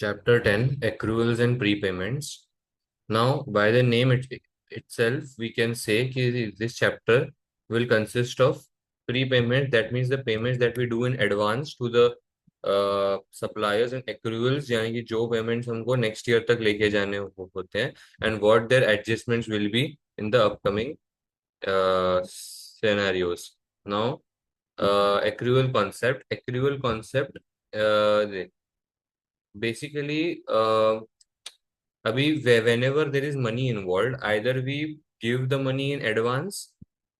Chapter 10, Accruals and Prepayments. Now, by the name itself, we can say कि this chapter will consist of prepayment. That means the payments that we do in advance to the suppliers, and accruals यानी कि जो payments हमको next year तक लेके जाने होते हैं, and what their adjustments will be in the upcoming scenarios. Now, accrual concept. Accrual concept. Basically, अभी whenever there is money involved, either we give the money in advance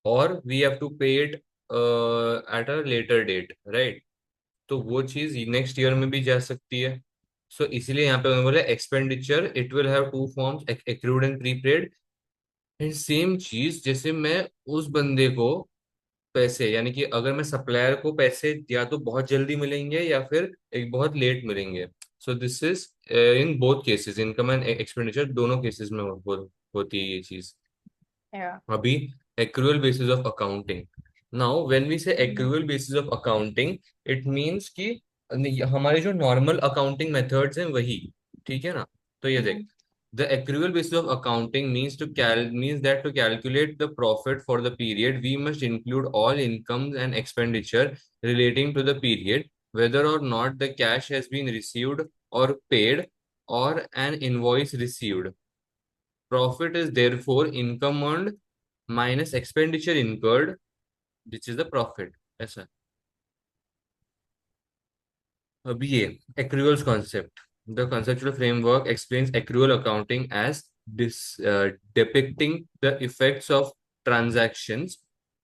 or we have to pay it at a later date, right? तो वो चीज next year में भी जा सकती है. सो इसीलिए यहाँ पे मैंने बोला expenditure it will have two forms, accrued and prepaid. And same चीज जैसे मैं उस बंदे को पैसे, यानी कि अगर मैं सप्लायर को पैसे या तो बहुत जल्दी मिलेंगे या फिर एक बहुत लेट मिलेंगे. So this is in both cases, income and expenditure दोनों केसेस में होती है ये चीज. Yeah. अभी accrual basis of accounting. Now when we say accrual basis of accounting, it means कि हमारे जो नॉर्मल अकाउंटिंग मेथड्स हैं वही, ठीक है ना. तो ये देख, Mhm. the accrual basis of accounting means that to calculate the profit for the period, we must include all incomes and expenditure relating to the period, whether or not the cash has been received or paid, or an invoice received. Profit is therefore income earned minus expenditure incurred, which is the profit. ऐसा. अब ये accruals concept. The conceptual framework explains accrual accounting as depicting the effects of transactions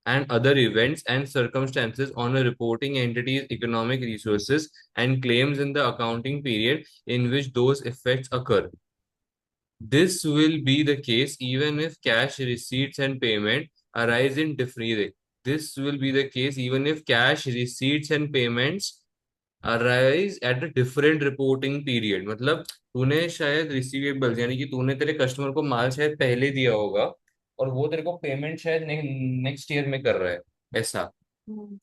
and other events and circumstances on a reporting entity's economic resources and claims in the accounting period in which those effects occur. This will be the case even if cash receipts and payment arise in different. This will be the case even if cash receipts and payments arise at a different reporting period. मतलब तूने शायद receivables, यानी कि तूने तेरे customer को माल शायद पहले दिया होगा और वो तेरे को पेमेंट शायद नेक्स्ट ईयर में कर रहा है, ऐसा. Mhm.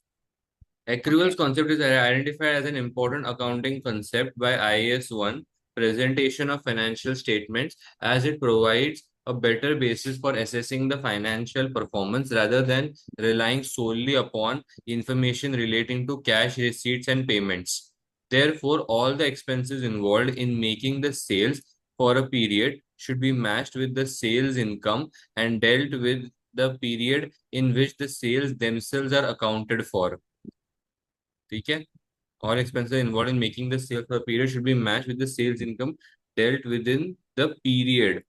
Accruals Okay. concept is identified as an important accounting concept by IAS 1, presentation of financial statements, as it provides a better basis for assessing the financial performance rather than relying solely upon information relating to cash receipts and payments. Therefore, all the expenses involved in making the sales for a period should be matched with the sales income and dealt with the period in which the sales themselves are accounted for. ठीक है. All expenses involved in making the sale for a period should be matched with the sales income dealt within the period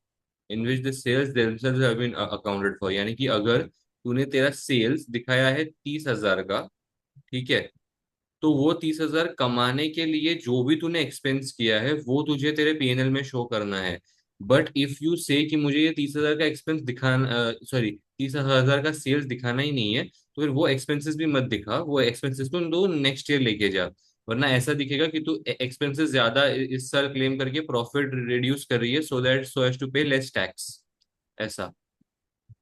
in which the sales themselves have been accounted for. यानी कि अगर तूने तेरा sales दिखाया है 30,000 का, ठीक है, तो वो 30,000 कमाने के लिए जो भी तूने एक्सपेंस किया है वो तुझे तेरे पीएनएल में शो करना है. बट इफ यू से कि मुझे ये 30,000 का एक्सपेंस दिखाना, सॉरी, 30,000 का सेल्स दिखाना ही नहीं है, तो फिर वो एक्सपेंसेस भी मत दिखा. वो एक्सपेंसेस तो नेक्स्ट ईयर लेके जा. वरना ऐसा दिखेगा कि तू एक्सपेंसेस ज्यादा इस साल क्लेम करके प्रॉफिट रिड्यूस कर रही है, so as to pay less tax, ऐसा.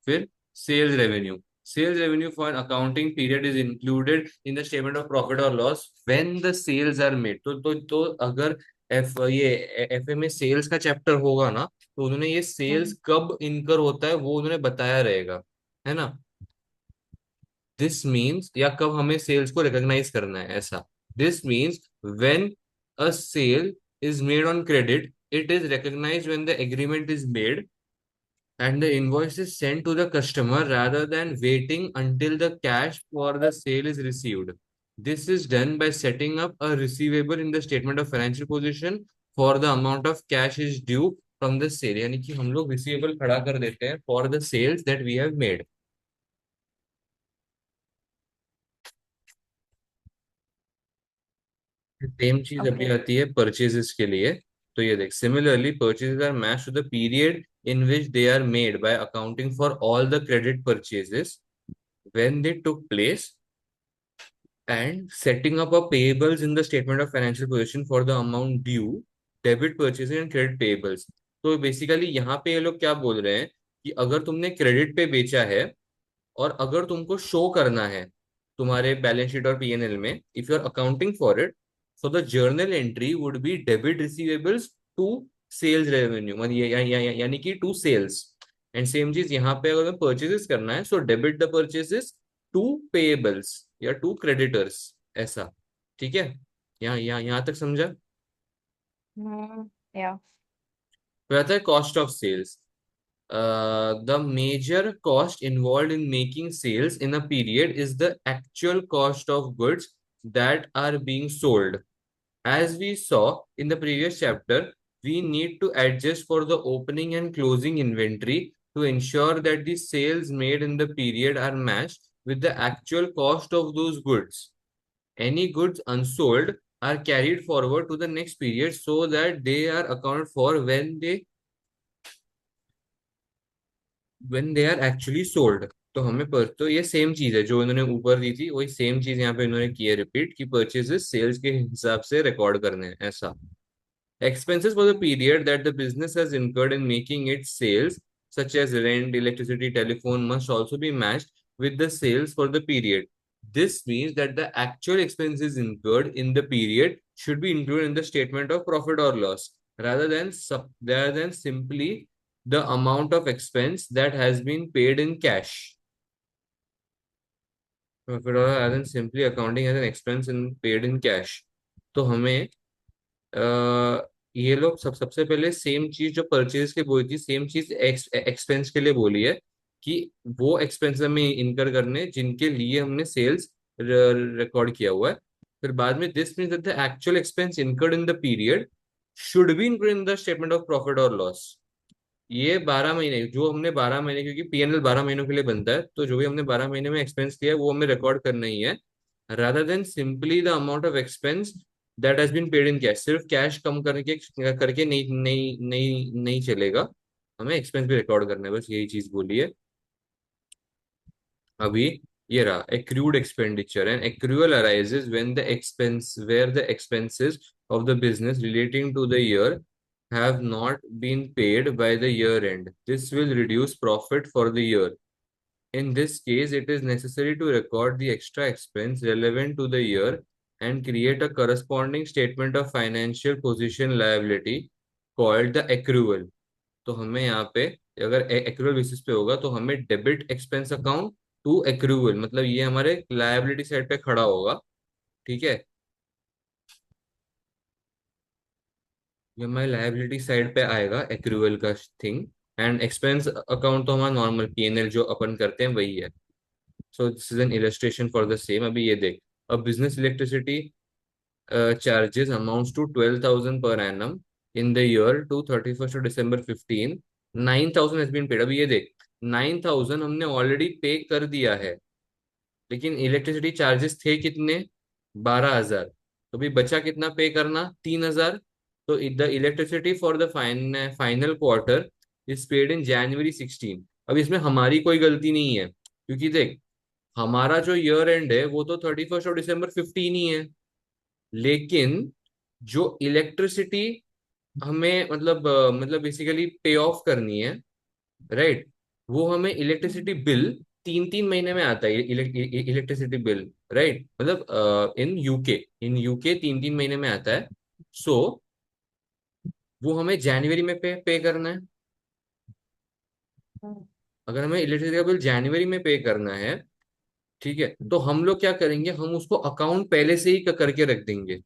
फिर sales revenue. Sales revenue for an accounting period is included in the statement of profit or loss when the sales are made. तो अगर F में sales का chapter होगा ना, तो उन्होंने ये सेल्स Mhm. कब इनकर होता है वो उन्होंने बताया रहेगा, है ना. दिस मीन्स, या कब हमें सेल्स को रिकॉग्नाइज करना है, ऐसा. This means when a sale is made on credit, it is recognised when the agreement is made and the invoice is sent to the customer rather than waiting until the cash for the sale is received. This is done by setting up a receivable in the statement of financial position for the amount of cash is due from the sale. यानी कि हम लोग receivable खड़ा कर देते हैं for the sales that we have made. Same चीज अभी Okay. आती है परचेजेस के लिए. तो ये देख, similarly purchases are matched to the period in which they are made by accounting for all the credit purchases when they took place and setting up a payables in the statement of financial position for the amount due, debit purchases and credit payables. तो basically यहाँ पे ये लोग क्या बोल रहे हैं कि अगर तुमने क्रेडिट पे बेचा है और अगर तुमको शो करना है तुम्हारे बैलेंस शीट और पीएनएल में, if you are accounting for it So the journal entry would be debit receivables to sales revenue, मतलब यानी कि टू सेल्स। एंड सेम चीज यहाँ पे अगर परचेजेस करना है, so debit the purchases to payables या टू क्रेडिटर्स, ऐसा। ठीक है, यहाँ तक समझा? या। फिर आता है cost of sales. The major cost involved in making sales in a period is the actual cost of goods that are being sold. As we saw in the previous chapter, we need to adjust for the opening and closing inventory to ensure that the sales made in the period are matched with the actual cost of those goods. Any goods unsold are carried forward to the next period so that they are accounted for when they are actually sold. तो हमें पर तो ये same चीज है जो इन्होंने ऊपर दी थी, वही सेम चीज यहाँ पे इन्होंने की है रिपीट, कि परचेजेस सेल्स के हिसाब से रिकॉर्ड करने हैं, ऐसा। Expenses for the period that the business has incurred in making its sales, such as rent, electricity, telephone, must also be matched with the sales for the period. This means that the actual expenses incurred in the period should be included in the statement of profit or loss, rather than simply the amount of expense that has been paid in cash. Profit or rather than simply accounting as an expense in paid in cash. तो हमें ये लोग सबसे पहले same चीज जो purchase के बोली थी, सेम चीज एक्सपेंस के लिए बोली है, कि वो एक्सपेंस हमें इनकर करने जिनके लिए हमने सेल्स रिकॉर्ड किया हुआ है। फिर बाद में this means that the actual expense incurred in the period should be include in the statement of profit और लॉस। ये 12 महीने जो हमने 12 महीने, क्योंकि पीएनएल 12 महीनों के लिए बनता है, तो जो भी हमने 12 महीने में एक्सपेंस किया है वो हमें रिकॉर्ड करना ही है, rather than simply the amount of expense that has been paid in cash। सिर्फ कैश कम करके करके नहीं चलेगा, हमें एक्सपेंस भी रिकॉर्ड करना है, बस यही चीज बोली है। अभी ये रहा accrued expenditure, and accrual arises when the expense where the expenses of the business relating to the year have not been paid by the year end. This will reduce profit for the year. In this case, it is necessary to record the extra expense relevant to the year and create a corresponding statement of financial position liability called the accrual। तो हमें यहाँ पे अगर accrual basis पे होगा तो हमें debit expense account to accrual, मतलब ये हमारे लायबिलिटी साइड पे खड़ा होगा। ठीक है, ये हमारे लायबिलिटी साइड पे आएगा एक्रूअल का थिंग। एंड एक्सपेंस अकाउंट तो हमारा नॉर्मल पीएनएल जो अपन करते हैं वही है। सो this is an illustration for the same. अभी ये देख, अब business electricity charges amounts to 12,000 per annum in the year to 31st of December 15, 9,000 has been paid। अभी ये देख, 9,000 हमने ऑलरेडी पे कर दिया है, लेकिन इलेक्ट्रिसिटी चार्जेस थे कितने, 12,000। तो अभी बचा कितना पे करना, 3,000। तो the electricity for the final quarter is paid in January 16। अब इसमें हमारी कोई गलती नहीं है, क्योंकि देख हमारा जो ईयर एंड है वो तो 31st of December 15 ही है, लेकिन जो इलेक्ट्रिसिटी हमें मतलब बेसिकली पे ऑफ करनी है, राइट, वो हमें इलेक्ट्रिसिटी बिल 3 3 महीने में आता है। इलेक्ट्रिसिटी बिल, राइट, मतलब इन यूके 3 3 महीने में आता है। सो वो हमें जनवरी में पे करना है। अगर हमें इलेक्ट्रिसिटी का बिल जनवरी में पे करना है, ठीक है, तो हम लोग क्या करेंगे, हम उसको अकाउंट पहले से ही करके रख देंगे।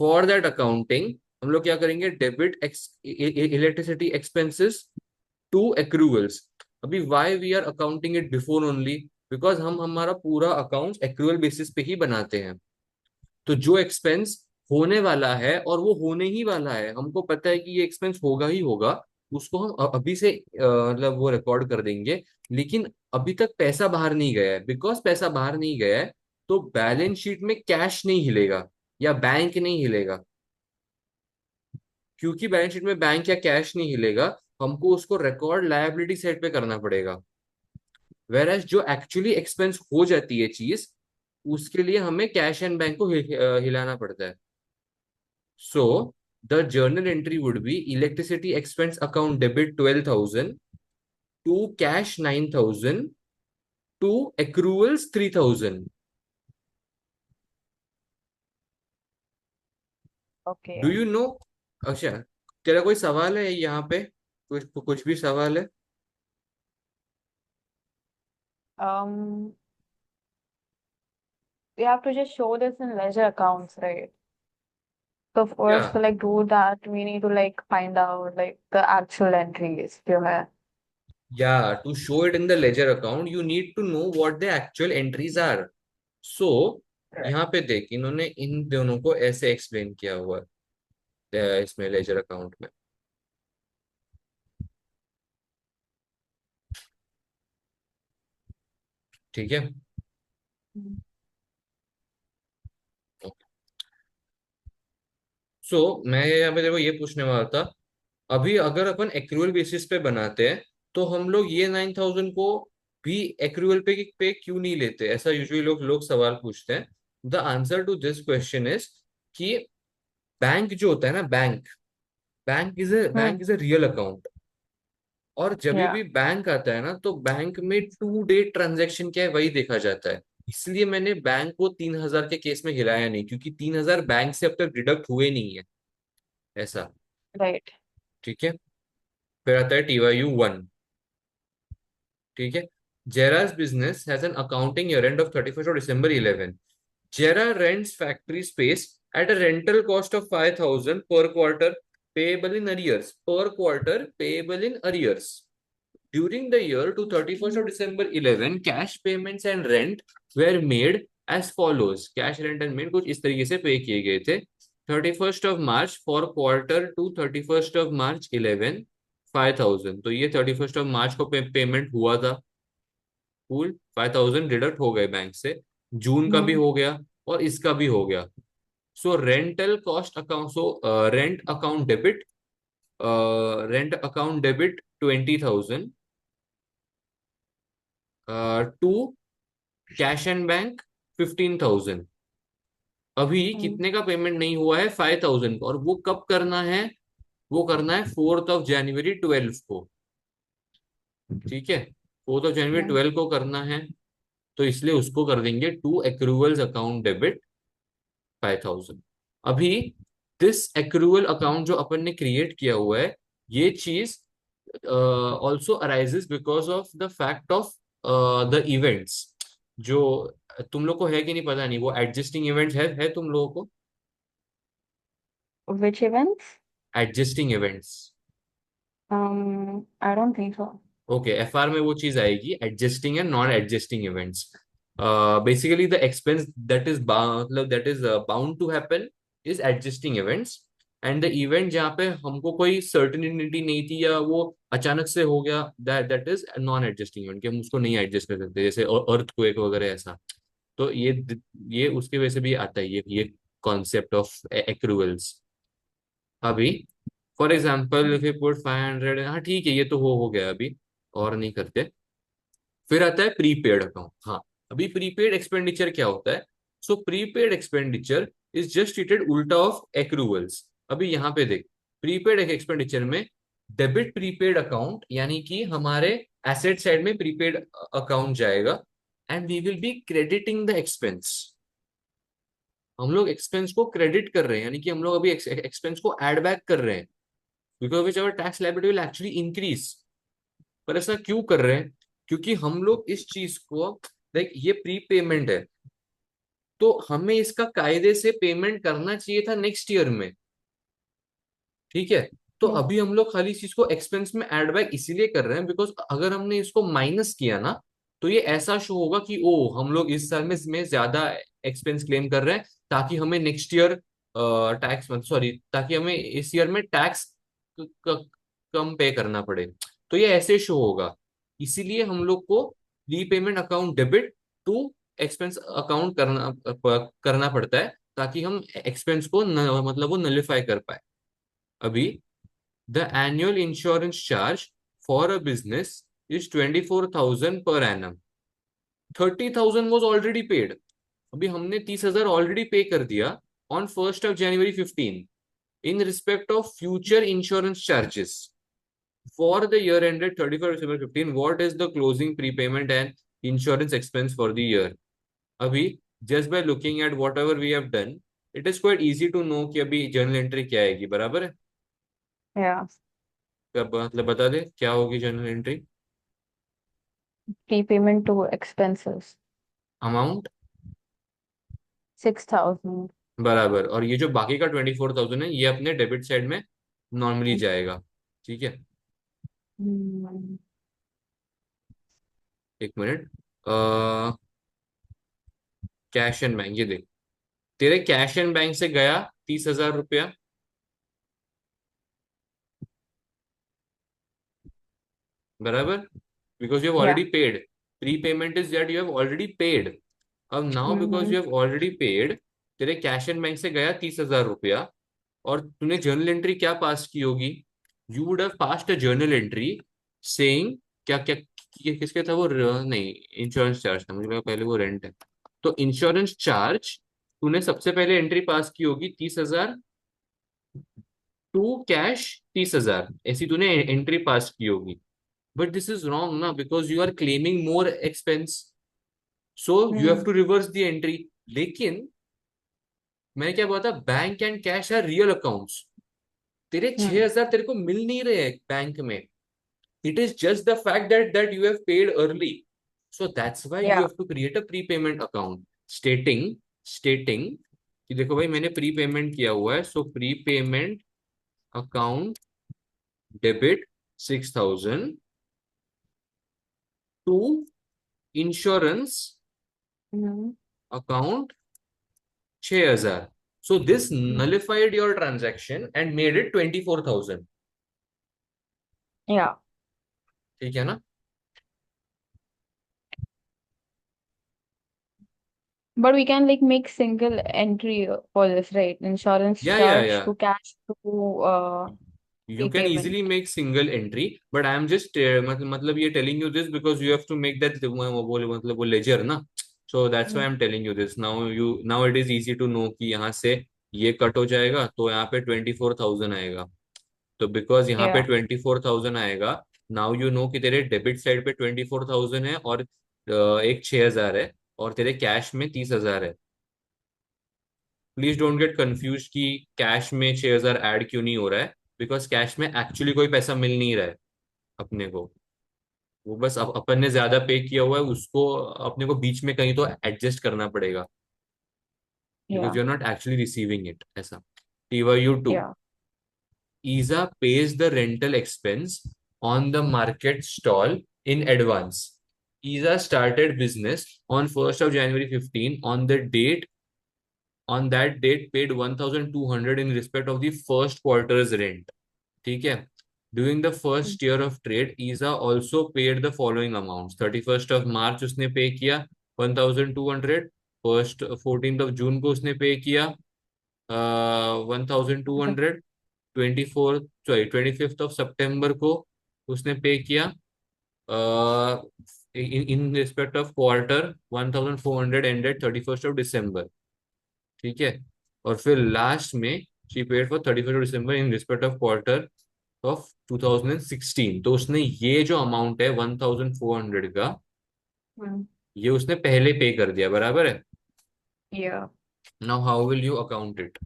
फॉर दैट अकाउंटिंग हम लोग क्या करेंगे, debit electricity expenses to accruals. अभी why we are accounting it before only, because हम हमारा पूरा अकाउंट एक्रूवल बेसिस पे ही बनाते हैं। तो जो एक्सपेंस होने वाला है और वो होने ही वाला है, हमको पता है कि ये एक्सपेंस होगा ही होगा, उसको हम अभी से मतलब वो रिकॉर्ड कर देंगे। लेकिन अभी तक पैसा बाहर नहीं गया है, बिकॉज पैसा बाहर नहीं गया है तो बैलेंस शीट में कैश नहीं हिलेगा या बैंक नहीं हिलेगा। क्योंकि बैलेंस शीट में बैंक या कैश नहीं हिलेगा, हमको उसको रिकॉर्ड लायबिलिटी साइड पे करना पड़ेगा। वेर एज जो एक्चुअली एक्सपेंस हो जाती है चीज, उसके लिए हमें कैश एंड बैंक को हिलाना पड़ता है। So the journal entry would be electricity expense account debit 12,000 to cash 9,000 to accruals 3,000। Okay. Do you know? अच्छा, तेरा कोई सवाल है यहाँ पे? कुछ कुछ भी सवाल है? Um, we have to just show this in ledger accounts, right? So for या us to like do that, we need to like find out like the actual entries you have. या to show it in the ledger account you need to know what the actual entries are. So Right. यहाँ पे देख, इन्होंने इन दोनों को ऐसे explain किया हुआ है इसमें लेजर अकाउंट में. ठीक है. Mm. सो मैं यहाँ पे देखो ये पूछने वाला था. अभी अगर अपन एक्रूअल बेसिस पे बनाते हैं तो हम लोग ये 9,000 को भी एक्रूअल पे क्यों नहीं लेते? ऐसा यूजुअली लोग सवाल पूछते हैं. The answer to this question is कि बैंक जो होता है ना, bank Hmm. Is a real account. और जब Yeah. भी बैंक आता है ना, तो बैंक में 2 डे ट्रांजेक्शन क्या है वही देखा जाता है. इसलिए मैंने बैंक को 3,000 के केस में गिराया नहीं, क्योंकि 3,000 बैंक से अब तक डिडक्ट हुए नहीं है. ऐसा. Right. ठीक है. फिर आता है TYU 1. ठीक है. जेरा's business has an accounting year end of 31st of December 11. Jera rents factory space at a rental cost of 5,000 per quarter, payable in arrears. Per quarter, payable in arrears. During the year to 31st of December 11, cash payments and rent were made as follows. Cash, rent and rent कुछ इस तरीके से पे किए गए थे. 31st of March for quarter to 31st of March 11, 5,000. तो ये 31st of March को पेमेंट हुआ था. कूल. 5,000 डिडक्ट हो गए बैंक से. जून का भी Hmm. हो गया और इसका भी हो गया. So rental cost account, rent account debit, rent account debit 20,000 to cash and bank 15,000. अभी Hmm. कितने का पेमेंट नहीं हुआ है? 5,000 का. और वो कब करना है? वो करना है 4th of January 12 को. ठीक है. 4th of January Hmm. 12 को करना है. तो इसलिए उसको कर देंगे टू एक्रूवल्स अकाउंट डेबिट 5,000. अभी दिस एक्रूवल अकाउंट जो अपन ने क्रिएट किया हुआ है, ये चीज also arises because of the fact of the events. जो तुम लोग को है कि नहीं पता नहीं, वो एडजस्टिंग इवेंट्स है तुम लोगों को? Which events? Adjusting events. I don't think so. Okay, FR में वो चीज आएगी, adjusting and non adjusting events. Basically the expense that is मतलब that is bound to happen is adjusting events. And the event जहाँ पे हमको कोई certainty नहीं थी या वो अचानक से हो गया, that is non adjusting event, कि हम उसको नहीं एडजस्ट कर सकते, जैसे अर्थक्वेक वगैरह ऐसा. तो ये उसके वजह से भी आता है ये कॉन्सेप्ट ऑफ एक्रूवल्स. अभी for example if you put 500, हाँ ठीक है, ये तो हो गया अभी, और नहीं करते. फिर आता है प्रीपेड अकाउंट. हाँ. अभी प्रीपेड एक्सपेंडिचर क्या होता है? So prepaid expenditure is just treated उल्टा ऑफ एक्रूवल्स. अभी यहाँ पे देख, प्रीपेड एक्सपेंडिचर में डेबिट प्रीपेड अकाउंट, यानी कि हमारे एसेट साइड में प्रीपेड अकाउंट जाएगा, and we will be crediting the expense. हम लोग एक्सपेंस को क्रेडिट कर रहे हैं, यानी कि हम लोग अभी एक्सपेंस को एड बैक कर रहे हैं, because which our tax liability will actually increase. पर ऐसा क्यों कर रहे हैं? क्योंकि हम लोग इस चीज को, लाइक ये प्री पेमेंट है, तो हमें इसका कायदे से पेमेंट करना चाहिए था नेक्स्ट ईयर में. ठीक है. तो Hmm. अभी हम लोग खाली इस चीज को एक्सपेंस में ऐड बैक इसीलिए कर रहे हैं, बिकॉज अगर हमने इसको माइनस किया ना, तो ये ऐसा शो होगा कि ओ हम लोग इस साल में इसमें ज्यादा एक्सपेंस क्लेम कर रहे हैं, ताकि हमें नेक्स्ट ईयर टैक्स, सॉरी, ताकि हमें इस ईयर में टैक्स कम पे करना पड़े. तो ये ऐसे शो होगा. इसीलिए हम लोग को repayment account debit to expense account करना पड़ता है, ताकि हम एक्सपेंस को मतलब वो नलिफाई कर पाए. अभी the annual insurance charge for a business is 24,000 per annum. 30,000 was already paid. अभी हमने 30,000 ऑलरेडी पे कर दिया on 1st of January 15 in respect of future insurance charges for the year ended 31st December 15. What is the closing prepayment and insurance expense for the year? Abhi, just by looking at whatever we have done, it is quite easy to know कि अभी journal entry क्या आएगी, बराबर है। Yeah. अब मतलब बता दे क्या होगी journal entry. Prepayment to expenses. Amount 6,000. बराबर, और ये जो बाकी का 24,000 है ये अपने डेबिट साइड में नॉर्मली जाएगा। ठीक है, Hmm. एक मिनट। कैश एंड बैंक, ये देख, तेरे कैश एंड बैंक से गया 30,000 रुपया, बराबर, because you have Yeah. Already paid. Prepayment is that you have already paid. अब now because Mm-hmm. You have already paid, तेरे कैश एंड बैंक से गया 30,000 रुपया, और तूने जर्नल एंट्री क्या पास की होगी, you would have passed a journal entry saying, क्या क्या किसके था वो, नहीं, इंश्योरेंस चार्ज था, मुझे लगा पहले वो रेंट है। तो इंश्योरेंस चार्ज तूने सबसे पहले एंट्री पास की होगी 30,000 टू कैश 30,000, ऐसी तूने एंट्री पास की होगी। बट दिस इज रॉन्ग ना, because you are claiming more expense, so you have Hmm. To reverse the entry. लेकिन मैंने क्या बोला था, bank and cash are real accounts. तेरे Hmm. 6,000 तेरे को मिल नहीं रहे बैंक में, it is just the fact that you have paid early, so that's why you Yeah. Have to create a prepayment account stating stating कि देखो भाई मैंने प्रीपेमेंट किया हुआ है, so prepayment account debit 6,000 to insurance Mm-hmm. Account 6,000। So this nullified your transaction and made it 24,000। Yeah. ठीक है ना। But we can like make single entry for this, right? Insurance या charge to cash to you can prepayment. easily make single entry, but I am just मतलब ये telling you this because you have to make that वो मतलब वो ledger ना, so that's why Mm. I'm telling you this now, now it is easy to know कि यहाँ से ये कट हो जाएगा तो यहाँ पे 24,000 आएगा। तो बिकॉज यहाँ पे Yeah. 24,000 आएगा, नाउ यू नो कि तेरे डेबिट साइड पे 24,000 है, और एक 6,000 है, और तेरे कैश में 30,000 है। प्लीज डोंट गेट कंफ्यूज कि कैश में 6,000 ऐड क्यों नहीं हो रहा है, बिकॉज कैश में एक्चुअली कोई पैसा मिल नहीं रहा है अपने को। वो बस अपन ने ज्यादा पे किया हुआ है, उसको अपने को बीच में कहीं तो एडजस्ट करना पड़ेगा, because Yeah. You are not actually receiving it ऐसा। TYU2, Yeah. ISA pays the rental expense on the market stall in advance. ISA started business on 1st of January 15, on that date paid 1,200 in respect of the first quarter's rent. ठीक है। During the Mm. first year of trade, ISA also paid the following amounts. 31st of March उसने पे किया 1,200, first 14th of June को उसने पे किया 1,200, 25th of September को उसने पे किया in respect of quarter 1,400 ended 31st of December। ठीक है, और फिर लास्ट में she paid for 31st of December in respect of quarter of 2016। तो उसने ये जो अमाउंट है 1,400 का, Mm. ये उसने पहले पे कर दिया, बराबर है। Yeah. Now how will you account it,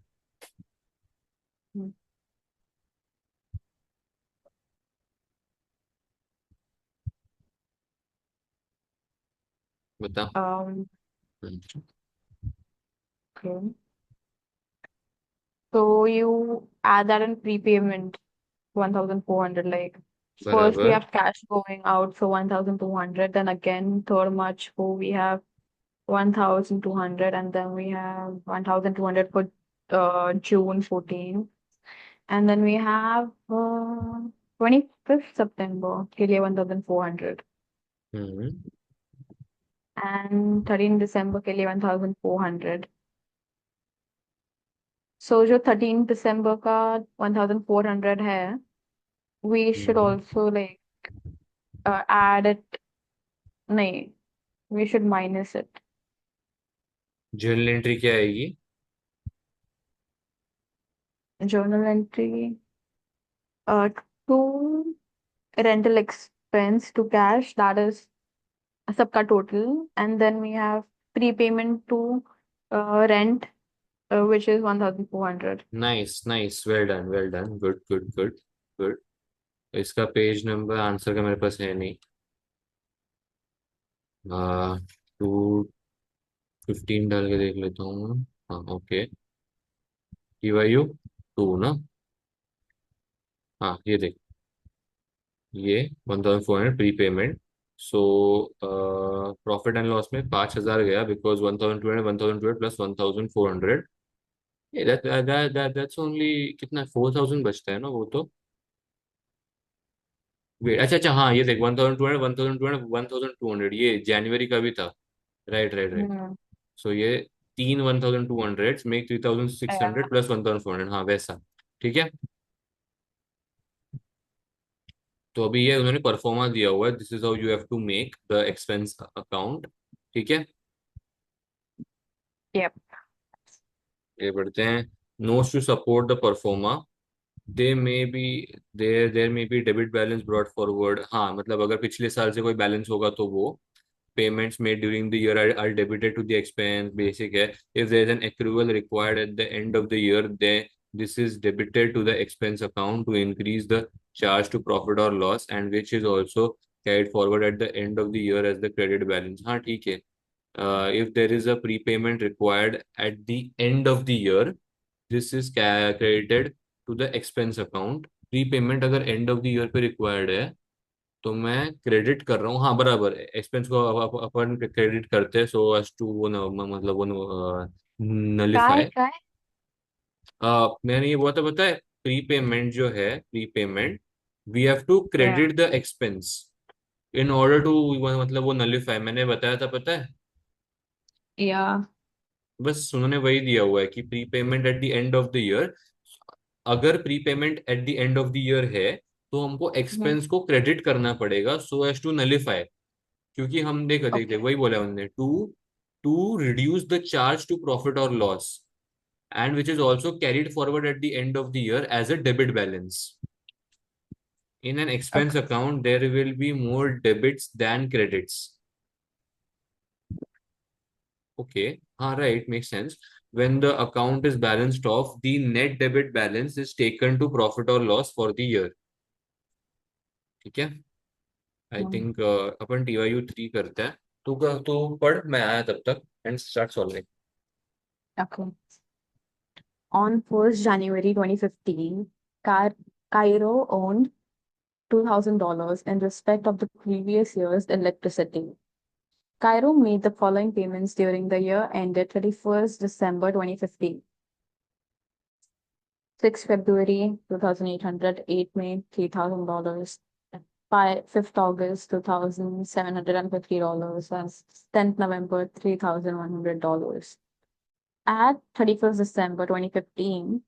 Mm. बता। Um, okay. So you add that in prepayment, 1,400. Like first we बराबर। have cash going out, so 1,200. Then again, third March go we have 1,200, and then we have 1,200 for June 14. And then we have 25th September के लिए 1,400, हम्म and 13 December के लिए 1,400. So जो 13 December का 1,400 है, we should hmm also like add it. नहीं, we should minus it. Journal entry क्या आएगी। Journal entry to rental expense to cash, that is सबका total, and then we have prepayment to rent which is 1,400. Nice well done good. इसका page number answer का मेरे पास है नहीं। 215 डाल के देख लेता हूँ मैं। हाँ ओके। TYU 2 ना। हाँ ये देख, ये 1,400 pre payment. So profit and loss में 5,000 गया बिकॉज 1,200 प्लस 1,400। दैट्स ओनली कितना 4,000 बचता है ना वो तो। वेट अच्छा हाँ ये देख 1,200 1,200 ये जनवरी का भी था। राइट। हम्म। सो ये तीन 1,200 मेक 3,600 प्लस 1,400 हाँ वैसा। ठीक है। तो अभी ये उन्होंने परफॉर्मा दिया हुआ है, this is how you have to make the expense account. ठीक है। Yep. ये बढ़ते हैं। Notes to support the proforma. They may be there may be debit balance brought forward. हाँ मतलब अगर पिछले साल से कोई बैलेंस होगा तो वो payments made during the year are debited to the expense basic है। If there is an accrual required at the end of the year, then this is debited to the expense account to increase the charge to profit or loss and which is also carried forward at the end of the year as the credit balance। हाँ ठीक है। If there is a prepayment required at the end of the year, this is credited to the expense account। Prepayment अगर and of the year पे required है तो मैं credit कर रहा हूँ। हाँ बराबर एक्सपेंस को अपन क्रेडिट करते हैं सो एज टू वो मतलब वो काय नलिफाई। काय मैंने ये बोला था पता है, प्रीपेमेंट जो है prepayment we have to Yeah. Credit the expense in order to मतलब वो नलिफाई मैंने बताया था पता है। Yeah. बस उन्होंने वही दिया हुआ है कि prepayment at the end of the year. अगर prepayment at the end of the year है तो हमको Mhm. एक्सपेंस को क्रेडिट करना पड़ेगा सो एज टू नलिफाई। क्योंकि हम देख Okay. वही बोला उन्होंने to to reduce the charge to profit और loss and which is also carried forward at the end of the year as a debit balance. In an expense Okay. Account there will be more debits than credits. Okay. हाँ right make sense. when the account is balanced off the net debit balance is taken to profit or loss for the year। ठीक है। आई Mm. Think अपन TYU 3 करते हैं। तू पढ़ मैं आया तब तक and start solving. Okay. On 1st January 2015, Cairo owned $2,000 in respect of the previous year's electricity. Cairo made the following payments during the year ended 31st December 2015. 6 February 2,800, 8 May $3,000, 5th August $2,750, and 10th November $3,100. At 31st December 2015,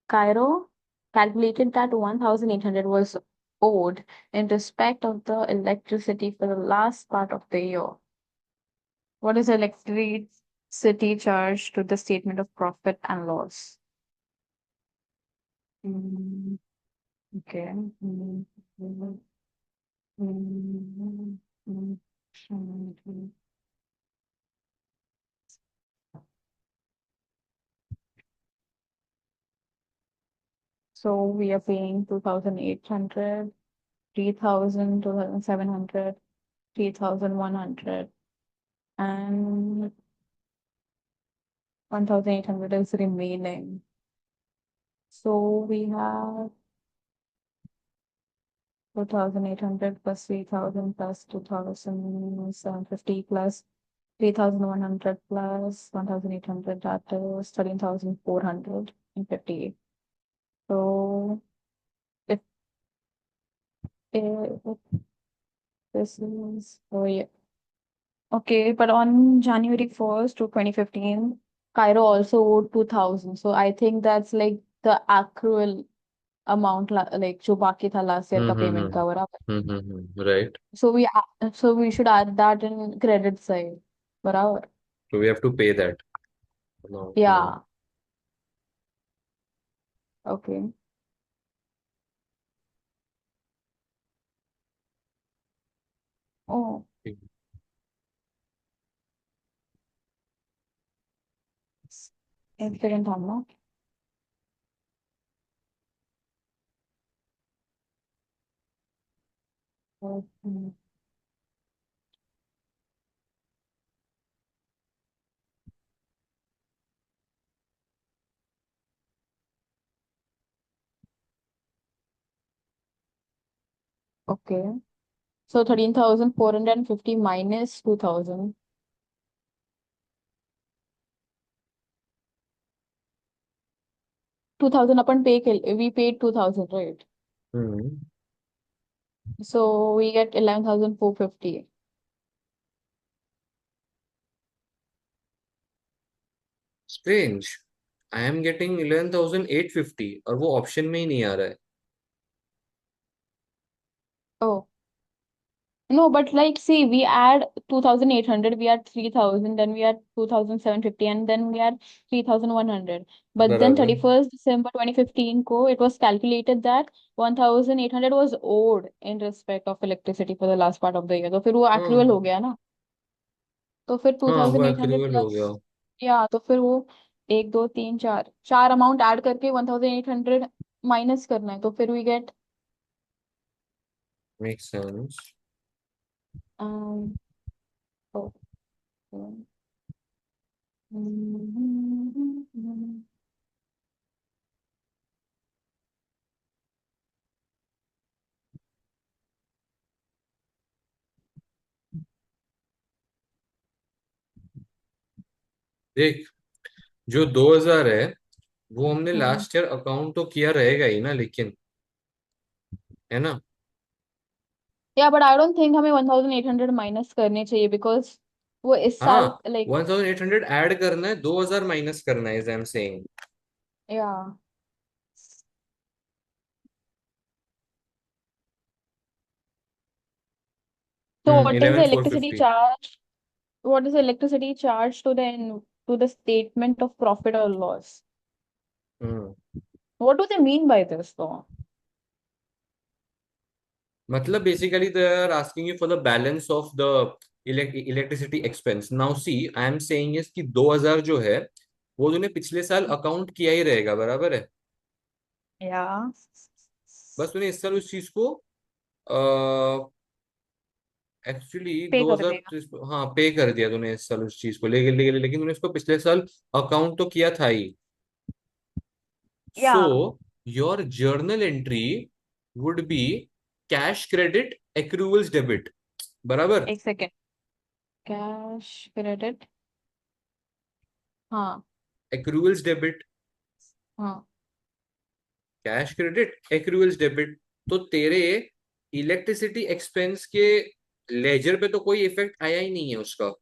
Cairo calculated that 1,800 was owed in respect of the electricity for the last part of the year. What is electricity charge to the statement of profit and loss? Mm, okay. Mm, mm, mm. So we are paying 2,800, 3,000, 2,700, 3,100, and 1,800 is remaining. So we have 2,800 plus 3,000 plus 2,750 plus 3,100 plus 1,800, that is 13,450. So if, if this is, oh yeah, okay, but on January 1st to 2015, Cairo also owed 2,000. So I think that's like the accrual amount, like जो बाकी था last year का payment का बराबर. Right. So we should add that in credit side, बराबर. So we have to pay that amount now। Yeah. Okay. Oh, एक second थामना। Okay, so 13,450 minus 2,000। 2,000 अपन पे के, we paid 2,000, right? Hmm. So we get 11,450। Strange, I am getting 11,850 और वो option में ही नहीं आ रहा है। ओ no, but like, see, we add 2,800, we add 3,000, then we add 2,750, and then we add 3,100. But then बराबर। 31st December 2015 को it was calculated that 1,800 was owed in respect of electricity for the last part of the year. तो फिर वो accrual हाँ हो गया ना। तो फिर हाँ, वो 2,800 एक्रूवल हो प्लस, गया। या तो फिर वो एक दो तीन चार चार अमाउंट ऐड करके 1,800 माइनस करना है, तो फिर वी गेट मेक सेंस। देख, जो 2,000 है वो हमने लास्ट ईयर अकाउंट तो किया रहेगा ही ना, लेकिन है ना। या बट आई डोंट थिंक हमें 1,800 माइनस करने चाहिए, बिकॉज वो इस हाँ, साल लाइक, 1,800 ऐड करना है, 2,000 माइनस करना है, आई एम सेइंग। या तो what is the 11,450। Electricity charge, what is the electricity charge to the statement of profit और loss? Hmm. What do they mean by this तो? मतलब basically they are asking you for the balance of the electricity expense. Now see, I am saying is कि 2,000 जो है वो तूने पिछले साल अकाउंट किया ही रहेगा, बराबर है। या बस तूने इस साल उस चीज को एक्चुअली पे कर 2,000, देगा। हाँ पे कर दिया तूने इस साल उस चीज को, लेकिन तूने इसको पिछले साल अकाउंट तो किया था ही। या so your journal entry would be cash credit accruals debit, बराबर। एक सेकेंड, कैश क्रेडिट, हाँ एक्रूवल्स डेबिट, हाँ। Cash credit accruals debit. तो तेरे इलेक्ट्रिसिटी एक्सपेंस के लेजर पे तो कोई इफेक्ट आया ही नहीं है उसका।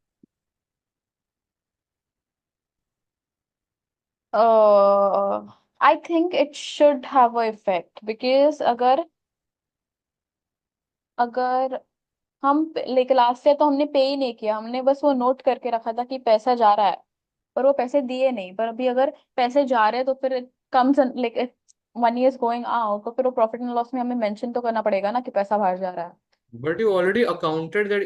I think it should have a effect, because अगर अगर हम लाइक लास्ट ईयर तो हमने पे ही नहीं किया, हमने बस वो नोट करके रखा था कि पैसा जा रहा है, पर वो पैसे दिए नहीं। पर अभी अगर पैसे जा रहे हैं तो फिर comes like money is going out, तो फिर वो प्रॉफिट एंड लॉस में हमें मेंशन तो करना पड़ेगा ना कि पैसा बाहर जा रहा है। But you already accounted that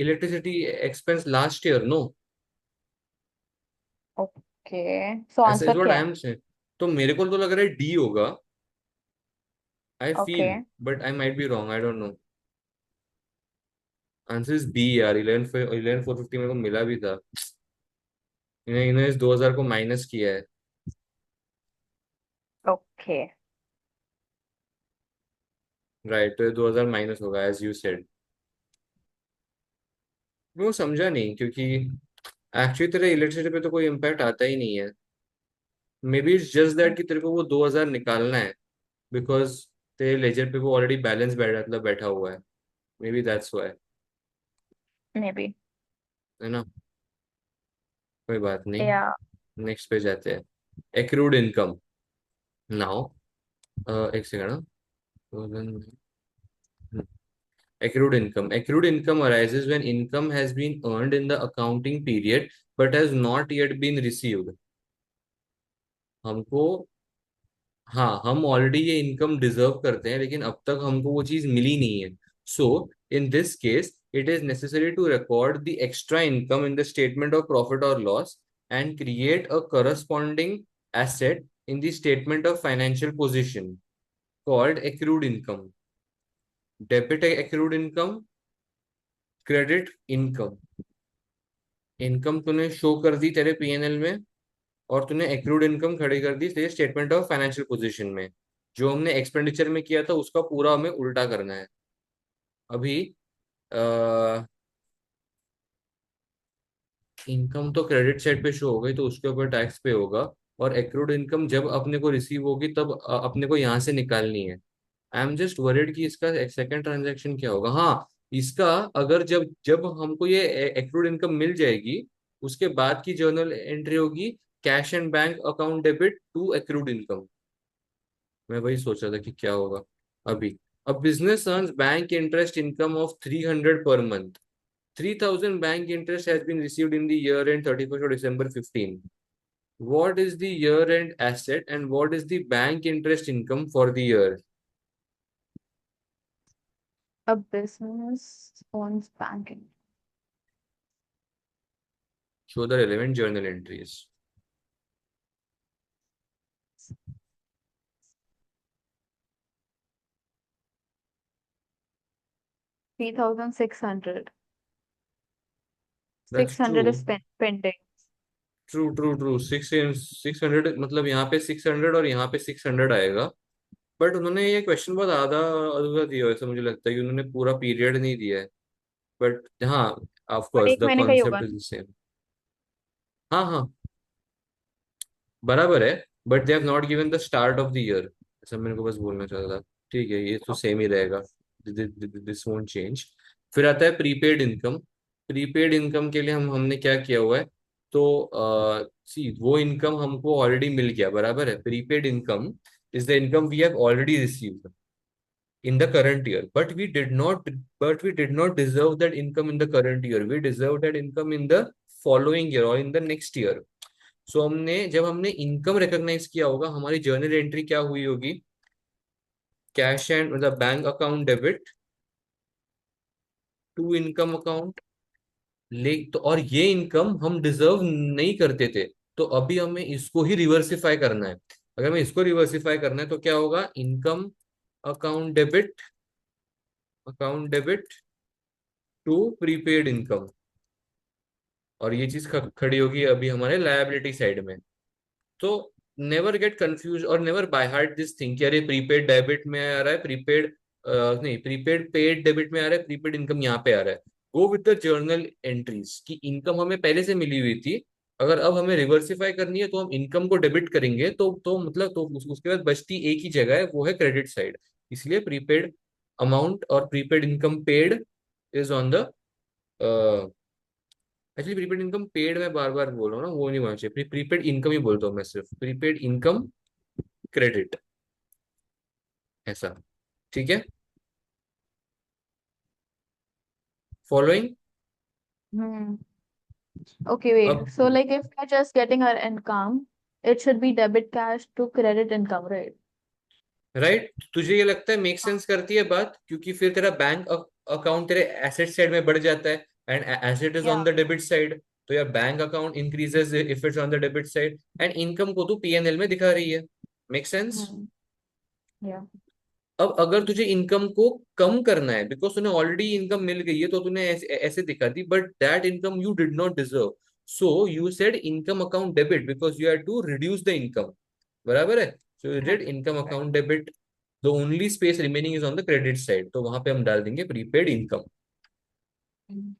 electricity expense last year, no? Okay, so ऐसा इज आंसर व्हाट क्या आई है? एम से। तो मेरे को तो लग रहा है डी होगा, I okay, feel, but I might be wrong, I don't know. Answer is B यार, 11,450 मेरे को मिला भी था। इन्हें इन्हें इस 2,000 को माइनस किया है। ओके। राइट, तो ये 2,000 माइनस होगा एज यू सेड। मैं वो समझा नहीं, क्योंकि एक्चुअली तेरे इलेक्ट्रिसिटी पे तो कोई इम्पैक्ट आता ही नहीं है। May be it's just that कि तेरे को वो 2,000 निकालना है, बिकॉज तेरे लेजर पे वो ऑलरेडी बैलेंस बैठा हुआ है। May be that's why. May be. है ना, कोई बात नहीं। या नेक्स्ट पे जाते हैं। Accrued income now. एक second. Accrued income arises when income has been earned in the accounting period but has not yet been received. हमको, हाँ, हम ऑलरेडी ये इनकम डिजर्व करते हैं लेकिन अब तक हमको वो चीज मिली नहीं है। So in this case it is necessary to record the extra income in the statement of profit और loss and create a corresponding asset in the statement of financial position called accrued income. Debit accrued income, credit income. Income तूने show कर दी तेरे PNL में, और तूने accrued income खड़ी कर दी तेरे स्टेटमेंट ऑफ फाइनेंशियल पोजीशन में. जो हमने एक्सपेंडिचर में किया था उसका पूरा हमें उल्टा करना है. अभी इनकम तो क्रेडिट साइड पे शो हो गई तो उसके ऊपर टैक्स पे होगा. और एक्रूड इनकम जब अपने को रिसीव होगी तब अपने को यहाँ से निकालनी है. आई एम जस्ट वरीड कि इसका सेकंड ट्रांजैक्शन क्या होगा. हाँ, इसका अगर जब जब हमको ये एक्रूड इनकम मिल जाएगी उसके बाद की जर्नल एंट्री होगी cash and bank account debit to accrued income. मैं वही सोच रहा था कि क्या होगा अभी. अब business earns bank interest income of 300 per month. 3,000 bank interest has been received in the year end 31st of December 15. What is the year end asset and what is the bank interest income for the year? A business owns banking. Show the relevant journal entries. $3,600. That's 600 is true. pending. True true true. 600 मतलब यहाँ पे 600 और यहाँ पे 600 आएगा. But उन्होंने ये question बहुत आधा अधूरा दिया है, ऐसा मुझे लगता है कि उन्होंने पूरा पीरियड नहीं दिया है. बट हाँ, ऑफ और कोर्स एक द महीने का ही कॉन्सेप्ट होगा। Is the same. हाँ हाँ, बराबर है. But they have not given the start of the year. ऐसा मेरे को बस बोलना चाहता था. ठीक है, ये तो सेम ही रहेगा. This won't change. फिर आता है प्रीपेड इनकम. प्रीपेड इनकम के लिए हमने क्या किया हुआ है. तो सी वो इनकम हमको ऑलरेडी मिल गया, बराबर है. Prepaid income is the income we have already received in the current year, but we did not deserve that income in the current year. We deserve that income in the following year or in the next year. सो जब हमने income recognise किया होगा हमारी journal entry क्या हुई होगी. Cash and मतलब bank account debit to income account. ले तो और ये इनकम हम डिजर्व नहीं करते थे. तो अभी हमें इसको ही रिवर्सिफाई करना है. अगर हमें इसको रिवर्सिफाई करना है तो क्या होगा. Income account debit to prepaid income. और ये चीज खड़ी होगी अभी हमारे लायबिलिटी साइड में. तो नेवर गेट कंफ्यूज और never by heart this thing कि अरे प्रीपेड डेबिट में आ रहा है, प्रीपेड नहीं, प्रीपेड पेड डेबिट में आ रहा है, प्रीपेड इनकम यहाँ पे आ रहा है. Go with the journal entries की इनकम हमें पहले से मिली हुई थी. अगर अब हमें रिवर्सिफाई करनी है तो हम इनकम को डेबिट करेंगे तो मतलब तो उसके बाद बचती एक ही जगह है, वो है क्रेडिट साइड. इसलिए प्रीपेड अमाउंट और prepaid income paid is on the. Actually prepaid income paid मैं बार बार बोल रहा हूँ ना, वो नहीं होना चाहिए. प्रीपेड इनकम ही बोलता हूँ मैं, सिर्फ प्रीपेड इनकम क्रेडिट, ऐसा. ठीक है, फॉलोइंग. Hmm. Okay, wait. अब So, like, if we're just getting our income, it should be debit cash to credit income, right? Right, तुझे ये लगता है मेक सेंस करती है बात, क्योंकि फिर तेरा बैंक अकाउंट तेरे एसेट साइड में बढ़ जाता है and asset is on Yeah. The debit side. तो यार bank account increases if it's on the debit side and income को तू पीएनएल में दिखा रही है. Make sense. Hmm. Yeah. अब अगर तुझे इनकम को कम करना है बिकॉज तूने ऑलरेडी इनकम मिल गई है तो तूने ऐसे दिखा दी, but that income you did not deserve. So you said income account debit because you had to reduce the income. बराबर है. So you Right. Did income Right. Account debit. The only space remaining is on the credit side, तो वहां पे हम डाल देंगे prepaid income. Hmm.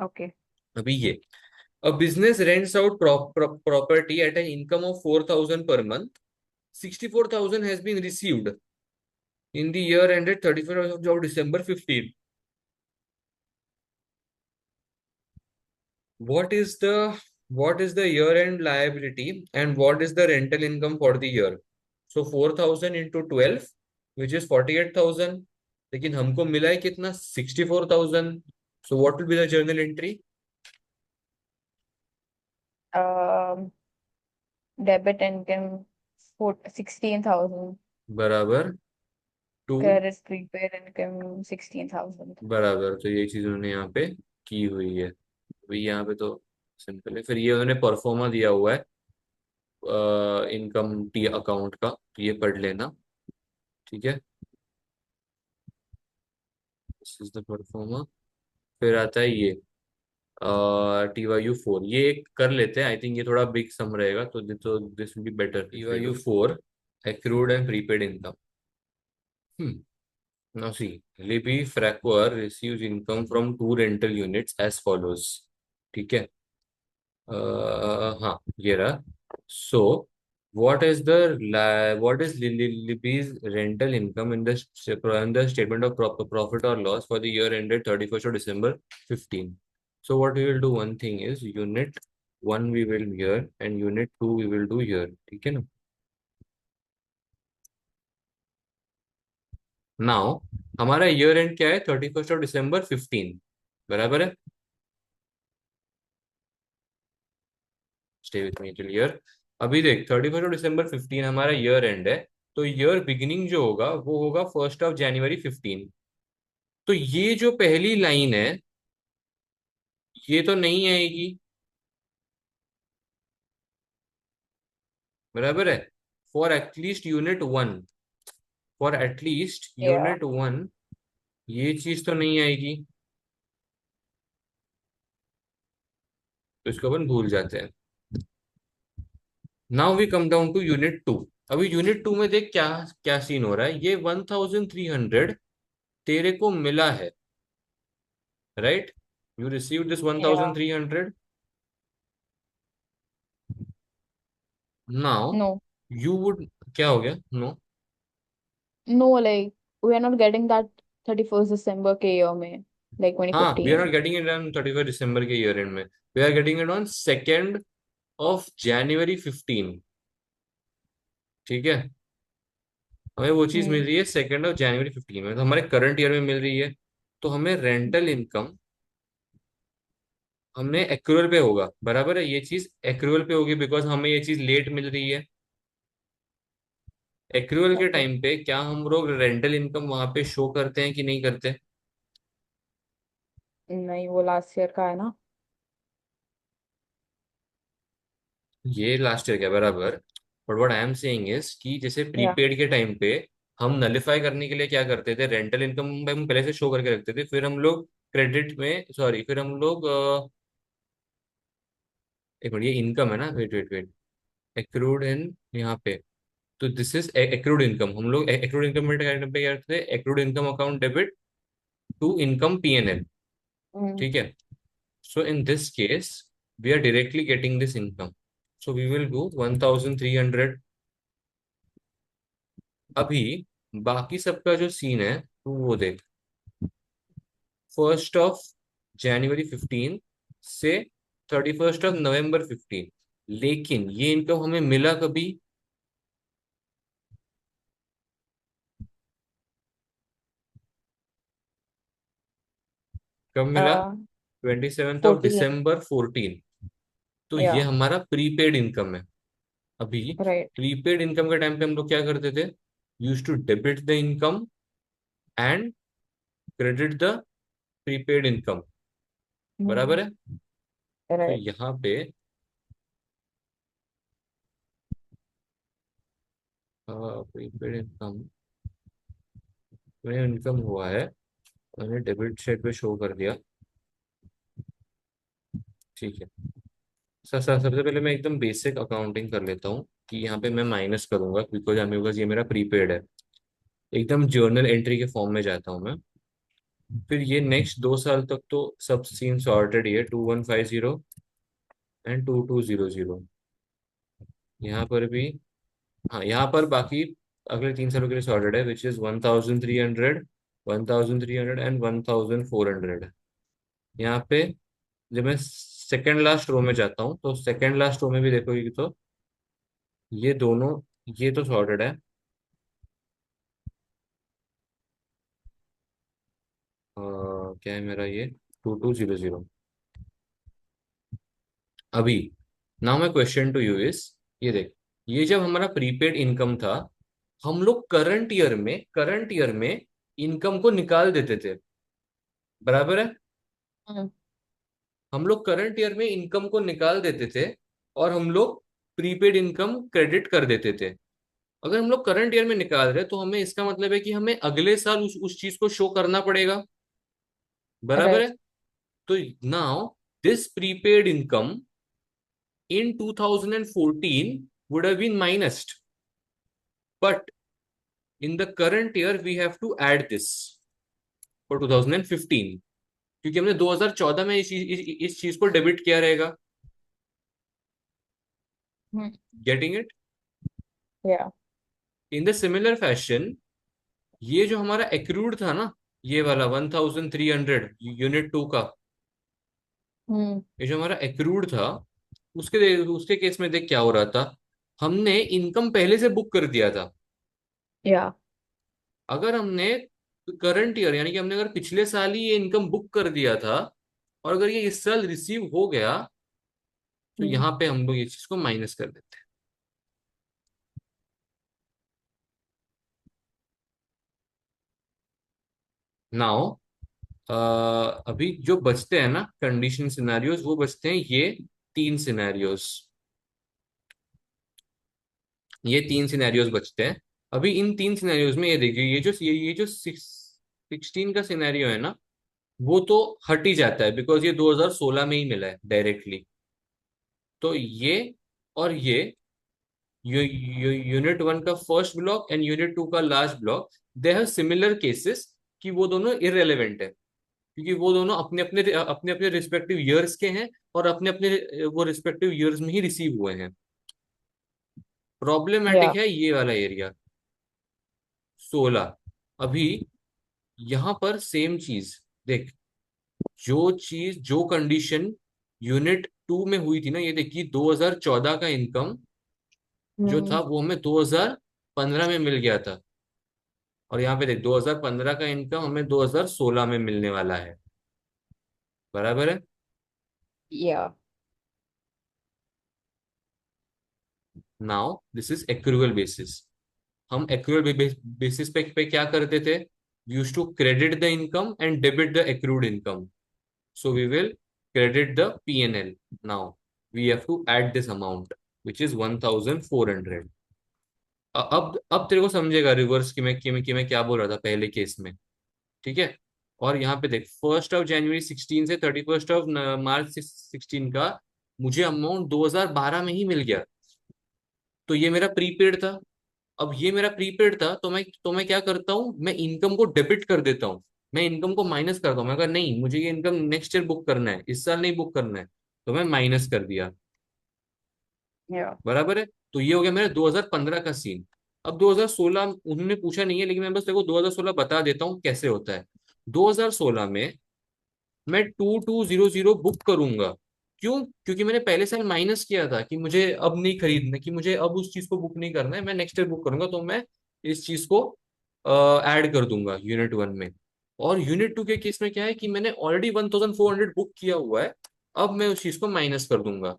Okay. अभी ये a business rents out property eight an income of 4,000 per month. 64,000 has been received in the year ended 31st of December 15. What is the year end liability and what is the rental income for the year? So 4,000 into 12 which is 48,000. लेकिन हमको मिला है कितना, 64,000. So what will be the journal entry? Um, Debit income for 16,000. बराबर to. Credit prepaid income 16,000. बराबर, तो ये चीज उन्होंने यहाँ पे की हुई है. अभी यहाँ पे तो सिंपल है। फिर ये उन्होंने परफॉर्मा दिया हुआ है इनकम टी अकाउंट का, तो ये पढ़ लेना। ठीक है, दिस इज द परफॉर्मा। फिर आता है ये TYU 4, ये एक कर लेते हैं, आई थिंक ये थोड़ा बिग सम रहेगा, तो this will be better. TYU 4, accrued and prepaid income. Now see, Libby Fracquer receives income from two rental units as follows. ठीक है, हाँ ये रहा। So what is Libby's rental income in the statement of profit or loss for the year ended 31st of December 15? So what we will do, one thing is unit 1 we will here and unit 2 we will do here, ठीक है ना। Now हमारा year and क्या है, 31st of December 15, बराबर है। Stay with me till year. अभी देख 31st of December 15 हमारा ईयर एंड है, तो ईयर बिगिनिंग जो होगा वो होगा 1st of January 15। तो ये जो पहली लाइन है ये तो नहीं आएगी, बराबर है। For at least unit one, for at least Yeah. Unit one ये चीज तो नहीं आएगी, तो इसको अपन भूल जाते हैं। Now we come down to unit 2। अभी यूनिट 2 में देख क्या क्या सीन हो रहा है। ये 1300 तेरे को मिला है, right. You receive this one Yeah. Thousand three hundred now No. You would, क्या हो गया, no. No, like we are not getting that 31st December के year में, like हाँ, we are not 2015. Getting it on 31st December के year end में, we are getting it on 2nd of January 15। ठीक है, हमें वो चीज मिल हम्म. रही है 2nd of January 15 में, तो हमारे करंट ईयर में मिल रही है। तो हमें रेंटल इनकम हमने एक्रूअल पे होगा, बराबर है। ये चीज एक्रूअल पे होगी बिकॉज हमें ये चीज लेट मिल रही है। एक्रूअल के Okay. टाइम पे क्या हम लोग रेंटल इनकम वहां पे शो करते हैं कि नहीं करते। नहीं, वो लास्ट ईयर का है ना. ये लास्ट ईयर क्या, बराबर। But what I am saying is कि जैसे Yeah. प्रीपेड के टाइम पे हम नलिफाई करने के लिए क्या करते थे, रेंटल इनकम हम पहले से शो करके रखते थे, फिर हम लोग क्रेडिट में, सॉरी, फिर हम लोग एक मिनट, ये इनकम है ना, वेट वेट वेट, एक्रूड इन यहाँ पे, तो दिस इज एक्रूड इनकम। हम लोग एक्रूड इनकम पे क्या करते थे, accrued income account debit to income PNL। Mm. ठीक है, so in this case we are directly getting this income, so we will do 1300। अभी बाकी सबका जो सीन है तो वो देख, 1st of January 15 से 31st of November 15, लेकिन ये इनकम हमें मिला कभी, कब मिला, Uh, 14. December 14। तो ये Yeah. हमारा प्रीपेड इनकम है। अभी Right. प्रीपेड इनकम के टाइम पे हम लोग क्या करते थे, use to debit the income and credit the prepaid income, बराबर Mm. है। तो Right. यहाँ पे प्रीपेड इनकम में इनकम हुआ है, मैंने डेबिट साइड पे शो कर दिया। ठीक है, सर सर सबसे पहले मैं एकदम बेसिक अकाउंटिंग कर लेता हूँ कि यहाँ पे मैं माइनस करूंगा बिकॉज ये मेरा प्रीपेड है। एकदम जर्नल एंट्री के फॉर्म में जाता हूँ मैं। फिर ये नेक्स्ट 2 साल तक तो सब सीन सॉर्टेड ही है, 2150 एंड 2200। यहाँ पर भी, हाँ यहाँ पर बाकी अगले 3 सालों के लिए सॉर्टेड है, विच इज 1300, 1300 एंड 1400। यहाँ पे जब मैं सेकेंड लास्ट रो में जाता हूँ तो सेकेंड लास्ट रो में भी देखोगे तो ये दोनों, ये तो सॉर्टेड है। क्या है मेरा ये, 2200। अभी now my question to you is, ये देख, ये जब हमारा प्रीपेड इनकम था, हम लोग करंट ईयर में इनकम को निकाल देते थे, बराबर है। Mm. हम लोग करंट ईयर में इनकम को निकाल देते थे और हम लोग प्रीपेड इनकम क्रेडिट कर देते थे। अगर हम लोग करंट ईयर में निकाल रहे हैं तो हमें इसका मतलब है कि हमें अगले साल उस चीज को शो करना पड़ेगा। बराबर है। Right. तो now this prepaid income in 2014 would have been minused, but in the current year we have to add this for 2015, क्योंकि हमने 2014 में इस चीज को डेबिट किया रहेगा। Hmm. Getting it? Yeah. In the similar fashion, ये जो हमारा एक्रूड था ना, ये वाला 1300 यूनिट 2 का, Hmm. ये जो हमारा एक्रूड था, उसके उसके केस में देख क्या हो रहा था। हमने इनकम पहले से बुक कर दिया था। Yeah. अगर हमने करंट ईयर यानी कि हमने अगर पिछले साल ही ये इनकम बुक कर दिया था और अगर ये इस साल रिसीव हो गया, तो Hmm. यहाँ पे हम लोग ये चीज को माइनस कर देते हैं। नाउ अभी जो बचते हैं ना कंडीशन सिनेरियोज, वो बचते हैं ये 3 सिनेरियोज। ये 3 सिनेरियोज बचते हैं। अभी इन 3 सिनेरियोज में ये देखिए, ये जो 16 का सिनेरियो है ना, वो तो हट ही जाता है बिकॉज ये 2016 में ही मिला है डायरेक्टली। तो ये और ये यूनिट 1 का फर्स्ट ब्लॉक एंड यूनिट 2 का last block, they have similar cases, कि वो दोनों इररेलेवेंट है, क्योंकि वो दोनों अपने अपने रिस्पेक्टिव ईयर्स के हैं और अपने अपने वो रिस्पेक्टिव ईयर्स में ही रिसीव हुए हैं। Yeah. प्रॉब्लमेटिक है ये वाला एरिया 16। अभी यहां पर सेम चीज देख, जो चीज जो कंडीशन यूनिट 2 में हुई थी ना, ये देखिए 2014 का इनकम जो था Hmm. वो हमें 2015 में मिल गया था, और यहाँ पे देख 2015 का इनकम हमें 2016 में मिलने वाला है। बराबर है। Yeah. Now this is accrual basis. हम एक्रूअल बेसिस पे क्या करते थे? Use to credit the income and debit the accrued income. So we will credit the P&L। Now we have to add this amount which is 1400। अब तेरे को समझेगा reverse कि मैं क्या बोल रहा था पहले केस में। ठीक है। और यहाँ पे देख 1 जनवरी 2016 से 31 मार्च 2016 का मुझे अमाउंट 2012 में ही मिल गया। तो ये मेरा प्रीपेड था। अब ये मेरा प्रीपेड था तो मैं क्या करता हूँ, मैं इनकम को डेबिट कर देता हूँ। मैं इनकम को माइनस करता हूँ। मैं कहा नहीं, मुझे ये इनकम नेक्स्ट ईयर बुक करना है, इस साल नहीं बुक करना है। तो मैं माइनस कर दिया। Yeah. बराबर है। तो ये हो गया मेरा 2015 का सीन। अब 2016 उन्होंने पूछा नहीं है, लेकिन मैं बस देखो 2016 बता देता हूँ कैसे होता है। 2016 में मैं 2200 बुक करूंगा। क्यों? क्योंकि मैंने पहले साल माइनस किया था कि मुझे अब नहीं खरीदना, कि मुझे अब उस चीज को बुक नहीं करना है, मैं नेक्स्ट ईयर बुक करूंगा। तो मैं इस चीज को ऐड कर दूंगा यूनिट 1 में। और यूनिट 2 के केस में क्या है कि मैंने ऑलरेडी 1400 बुक किया हुआ है। अब मैं उस चीज को माइनस कर दूंगा।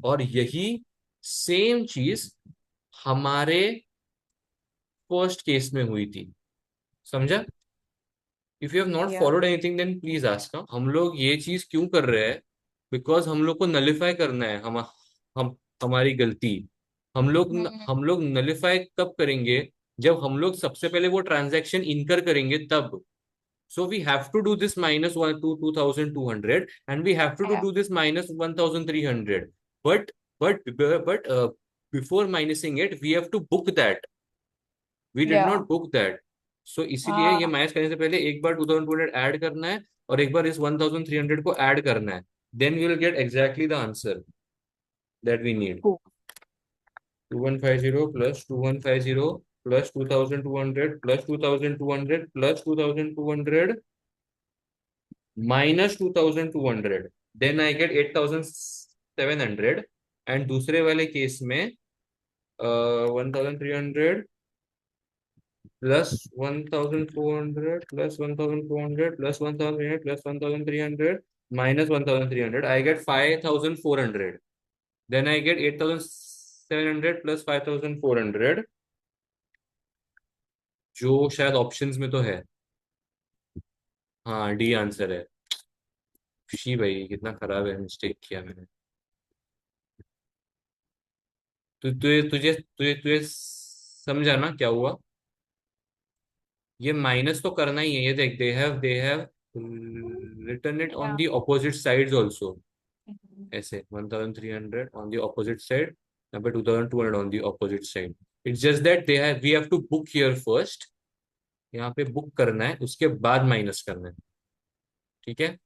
और यही सेम चीज हमारे फर्स्ट केस में हुई थी। समझा? If you have not Yeah. Followed anything then please ask. हम लोग ये चीज क्यों कर रहे हैं? बिकॉज हम लोग को नलिफाई करना है। हम हमारी गलती। Hmm. हम लोग नलिफाई कब करेंगे? जब हम लोग सबसे पहले वो ट्रांजैक्शन इनकर करेंगे तब। So we have to do this minus 2200 and we have to Yeah. Do this minus 1300। But but before minusing it we have to book that. We did Yeah. Not book that. So इसीलिए ये Ah. Minus करने से पहले एक बार 2200 add करना है और एक बार इस 1300 को ऐड करना है। Then we will get exactly the answer that we need. Cool. 2150 plus 2150 plus 2200 plus 2200 plus 2200 minus 2200, then I get 8700। And दूसरे वाले केस में 1300 plus 1400 plus 1400 plus 1300 plus 1300 minus 1300, I get 5400। Then I get 8700 plus 5400, जो शायद options में तो है। हाँ, D answer है। शी भाई कितना खराब है, मिस्टेक किया मैंने। तुझे तुझे तुझे तुझे समझा ना क्या हुआ? ये माइनस तो करना ही है, ये देख, they have return it on Yeah. The opposite sides also. ऐसे 1300 ऑन द ऑपोजिट साइड, यहाँ पे 2200 on the opposite side. It's just that they have we have to book here first. यहाँ पे बुक करना है, उसके बाद माइनस करना है। ठीक है।